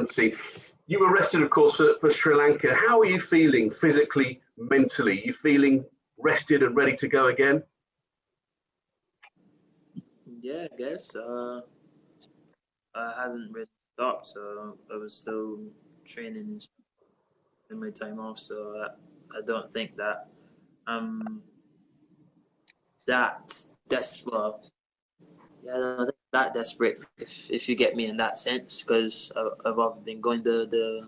haven't seen. You were rested, of course, for Sri Lanka. How are you feeling physically, mentally? You feeling rested and ready to go again? Yeah, I guess. I hadn't really stopped, so I was still training in my time off. So I don't think that well, yeah, I don't think that desperate if you get me in that sense, because I've been going, the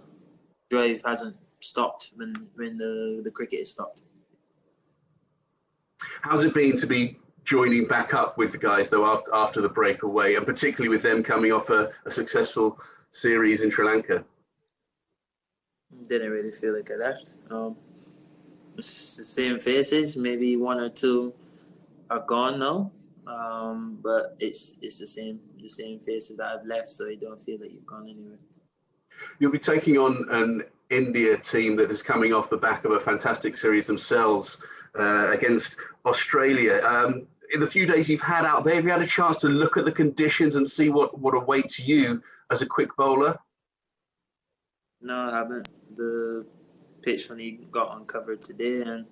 drive hasn't stopped when the cricket has stopped. How's it been to be joining back up with the guys, though, after the breakaway, and particularly with them coming off a successful series in Sri Lanka? Didn't really feel like I left. It's the same faces. Maybe one or two are gone now, but it's the same faces that I've left, so you don't feel like you've gone anywhere. You'll be taking on an India team that is coming off the back of a fantastic series themselves against Australia. In the few days you've had out there, have you had a chance to look at the conditions and see what awaits you as a quick bowler? No, I haven't. The pitch only got uncovered today, and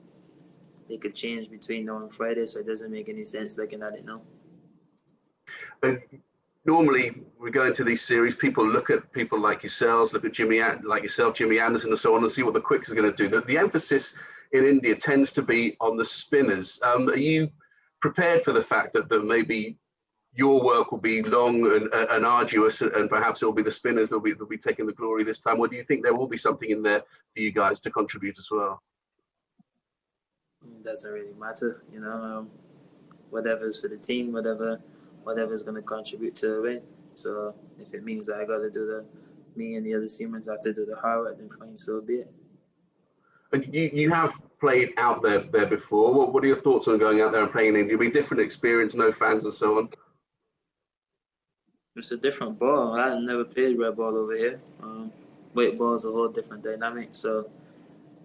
they could change between now and Friday, so it doesn't make any sense looking at it now. Normally, we go into these series, people look at people like yourselves, look at Jimmy Anderson and so on, and see what the quicks are going to do. The emphasis in India tends to be on the spinners. Are you prepared for the fact that maybe your work will be long and arduous, and perhaps it'll be the spinners that'll be taking the glory this time? Or do you think there will be something in there for you guys to contribute as well? It doesn't really matter, whatever's for the team, whatever's going to contribute to a win. So if it means that I got to do me and the other seamers have to do the hard work, then fine, so be it. You have played out there before. What are your thoughts on going out there and playing in India? It'll be a different experience, no fans and so on. It's a different ball. I never played red ball over here. White ball is a whole different dynamic, so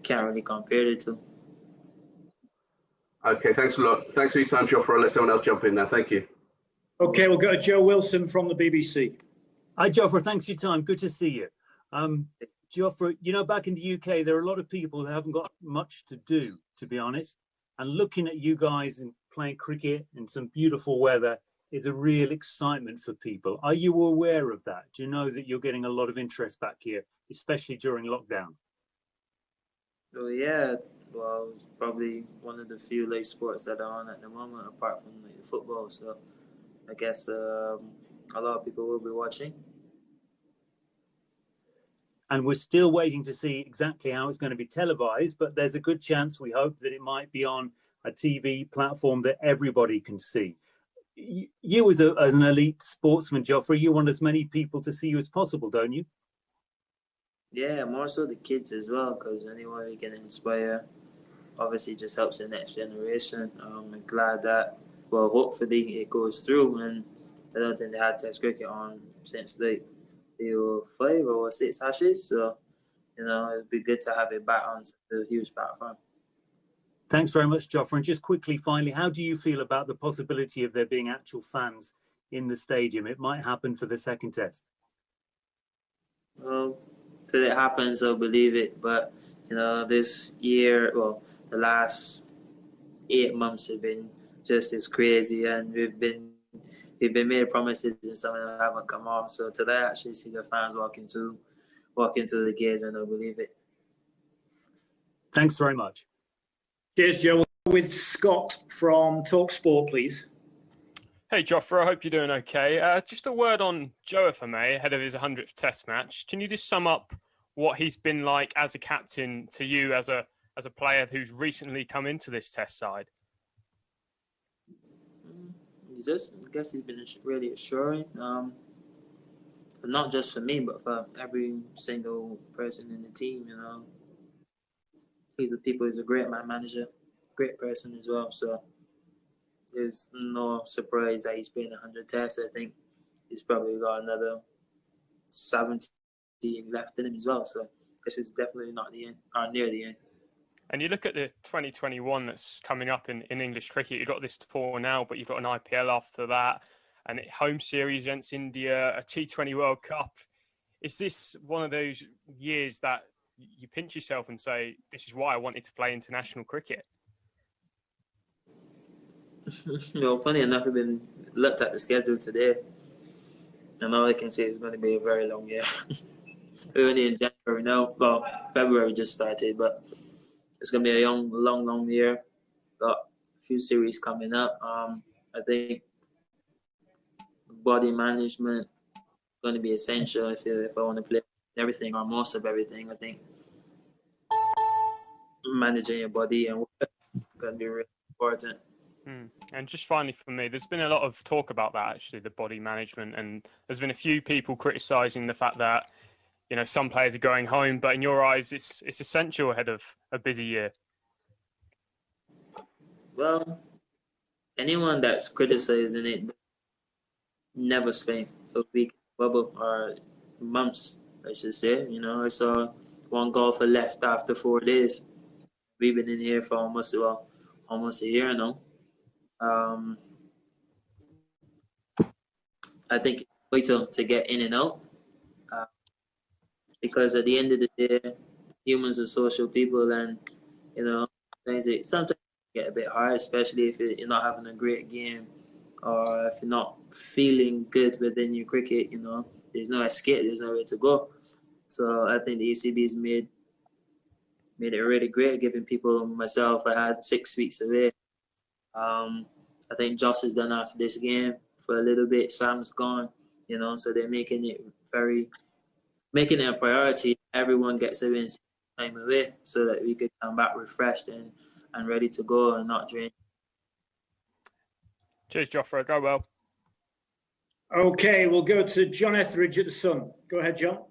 can't really compare the two. Okay, thanks a lot. Thanks for your time, Jofra. I'll let someone else jump in now. Thank you. Okay, we'll go to Joe Wilson from the BBC. Hi, Jofra. Thanks for your time. Good to see you. Jofra, back in the UK, there are a lot of people who haven't got much to do, to be honest. And looking at you guys and playing cricket in some beautiful weather is a real excitement for people. Are you aware of that? Do you know that you're getting a lot of interest back here, especially during lockdown? Oh, yeah. Well, it's probably one of the few live sports that are on at the moment, apart from the football. So I guess a lot of people will be watching. And we're still waiting to see exactly how it's going to be televised, but there's a good chance, we hope, that it might be on a TV platform that everybody can see. You as an elite sportsman, Jofra, you want as many people to see you as possible, don't you? Yeah, more so the kids as well, because anyone we can inspire obviously just helps the next generation. I'm glad that, well, hopefully it goes through, and I don't think they had Test cricket on since the 5 or 6 Ashes, so it'd be good to have it back on the huge platform. Thanks very much, Jofra. And just quickly, finally, how do you feel about the possibility of there being actual fans in the stadium? It might happen for the second test. Well, till it happens, I'll believe it. But, this year, well, the last 8 months have been just as crazy, and we've been made promises and some of them haven't come off. So today I actually see the fans walk into the gate, and I'll believe it. Thanks very much. Cheers, Joe. With Scott from TalkSport, please. Hey, Jofra, I hope you're doing okay. Just a word on Joe, if I may, ahead of his 100th Test match. Can you just sum up what he's been like as a captain to you as a player who's recently come into this Test side? I guess he's been really assuring, not just for me, but for every single person in the team. He's a great man manager, great person as well. So there's no surprise that he's playing 100 tests. I think he's probably got another 70 left in him as well. So this is definitely not the end, or near the end. And you look at the 2021 that's coming up in English cricket. You've got this tour now, but you've got an IPL after that, and a home series against India, a T20 World Cup. is this one of those years that you pinch yourself and say, this is why I wanted to play international cricket? Funny enough, I've been looked at the schedule today, and all I can say is going to be a very long year. We're only in January now. Well, February just started, but it's going to be a long year. Got a few series coming up. I think body management is going to be essential if I want to play everything or most of everything. I think managing your body and work is going to be really important. And just finally for me, there's been a lot of talk about that, actually, the body management, and there's been a few people criticising the fact that, you know, some players are going home, but in your eyes, it's essential ahead of a busy year. Well, anyone that's criticizing it never spent a week bubble or months, I should say. You know, I saw one golfer left after 4 days. We've been in here for almost a year now. I think it's vital to get in and out because at the end of the day, humans are social people, and you know, sometimes get a bit hard, especially if you're not having a great game or if you're not feeling good within your cricket. You know, there's no escape, there's nowhere to go. So I think the ECB's made it really great, giving people, myself, I had 6 weeks away. I think Joss is done after this game for a little bit. Sam's gone, you know, so they're making it a priority. Everyone gets a win time away so that we could come back refreshed and ready to go and not drained. Cheers, Jofra. Go well. Okay, we'll go to John Etheridge at the Sun. Go ahead, John.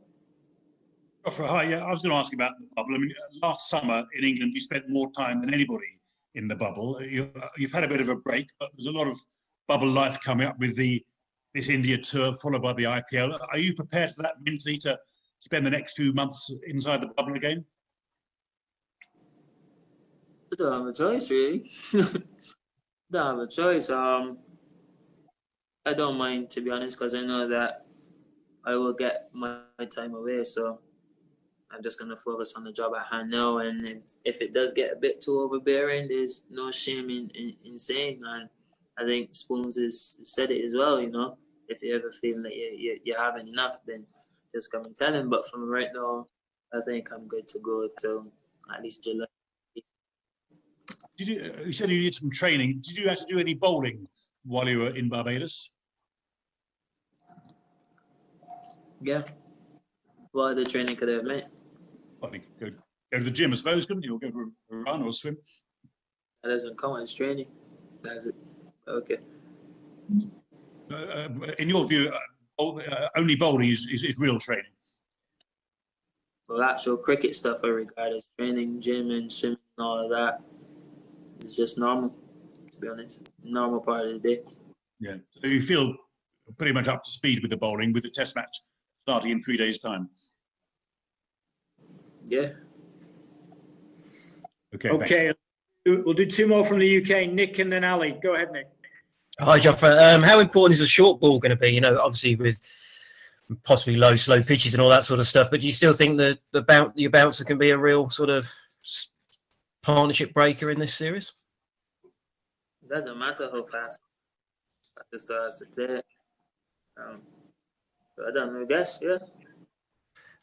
Jofra, hi. Yeah, I was going to ask about the bubble. I mean, last summer in England, you spent more time than anybody in the bubble. You've had a bit of a break, but there's a lot of bubble life coming up with this India tour, followed by the IPL. Are you prepared for that mentally to spend the next few months inside the bubble again? I don't have a choice, really. Don't have a choice. I don't mind, to be honest, because I know that I will get my time away. So I'm just going to focus on the job at hand now. And if it does get a bit too overbearing, there's no shame in saying. And I think Spoons has said it as well, you know. If you ever feel that you're having enough, then just come and tell him. But from right now, I think I'm good to go till at least July. You said you did some training. Did you have to do any bowling while you were in Barbados? Yeah. What other training could I have meant? I think go to the gym, I suppose, couldn't you? Or go for a run or a swim? That doesn't count as training. That's it. Okay. In your view, only bowling is real training. Well, actual cricket stuff I regard as training, gym and swimming and all of that. It's just normal, to be honest. Normal part of the day. Yeah. So you feel pretty much up to speed with the bowling, with the test match starting in 3 days' time? Yeah. Okay. We'll do two more from the UK. Nick and then Ali. Go ahead, Nick. Hi, Jofra. How important is the short ball going to be? You know, obviously with possibly slow pitches and all that sort of stuff. But do you still think that your bouncer can be a real sort of partnership breaker in this series? It doesn't matter how fast the stars to play. So I don't know. I guess, yeah.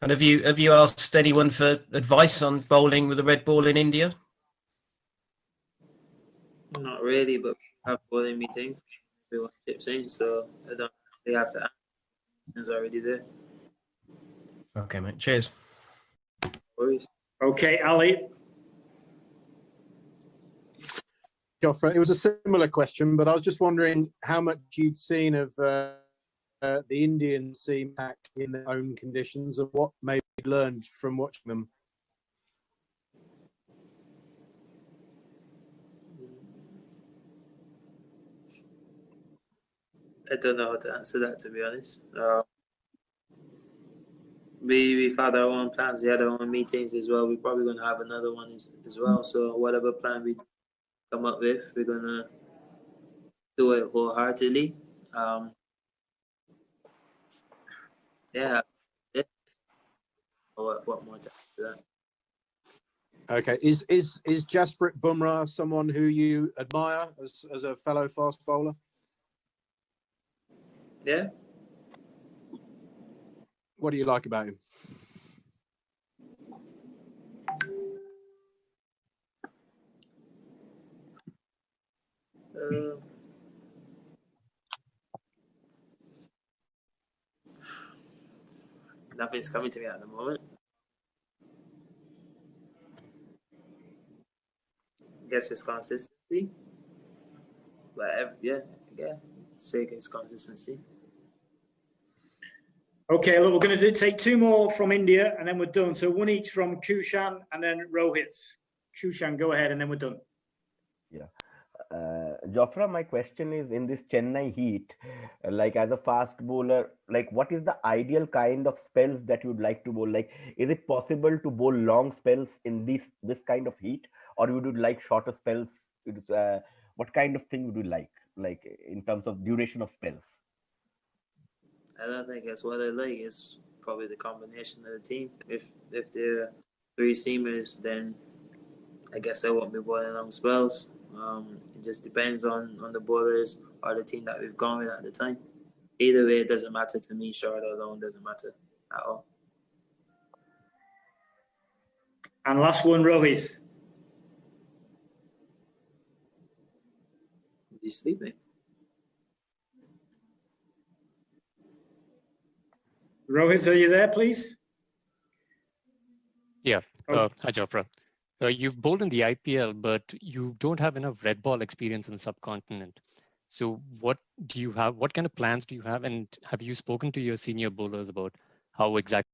And have you asked anyone for advice on bowling with a red ball in India? Not really, but we have bowling meetings. We want tips in, so I don't really have to ask. It's already there. Okay, mate. Cheers. No worries. Okay, Ali. Jofra, it was a similar question, but I was just wondering how much you'd seen of the Indian team back in their own conditions and what maybe you'd learned from watching them. I don't know how to answer that, to be honest. We've had our own plans. We had our own meetings as well. We're probably going to have another one as well. So whatever plan we come up with, we're going to do it wholeheartedly. Yeah. what more to add to that. Okay, is Jasprit Bumrah someone who you admire as a fellow fast bowler? Yeah. What do you like about him? Nothing's coming to me at the moment. I guess it's consistency. But yeah, say it's consistency. Okay, look, we're going to take two more from India and then we're done. So one each from Kushan and then Rohit. Kushan, go ahead and then we're done. Yeah. Jofra, my question is, in this Chennai heat, like as a fast bowler, like what is the ideal kind of spells that you'd like to bowl? Like, is it possible to bowl long spells in this kind of heat, or would you like shorter spells? What kind of thing would you like in terms of duration of spells? I don't think that's what I like. It's probably the combination of the team. If they're three seamers, then I guess I won't be bowling long spells. It just depends on the bowlers or the team that we've gone with at the time. Either way, it doesn't matter to me. Short or long doesn't matter at all. And last one, Rohit. Is he sleeping? Rohit, are you there, please? Yeah. Oh. Hi, Jofra. You've bowled in the IPL, but you don't have enough red ball experience in the subcontinent. So what do you have? What kind of plans do you have? And have you spoken to your senior bowlers about how exactly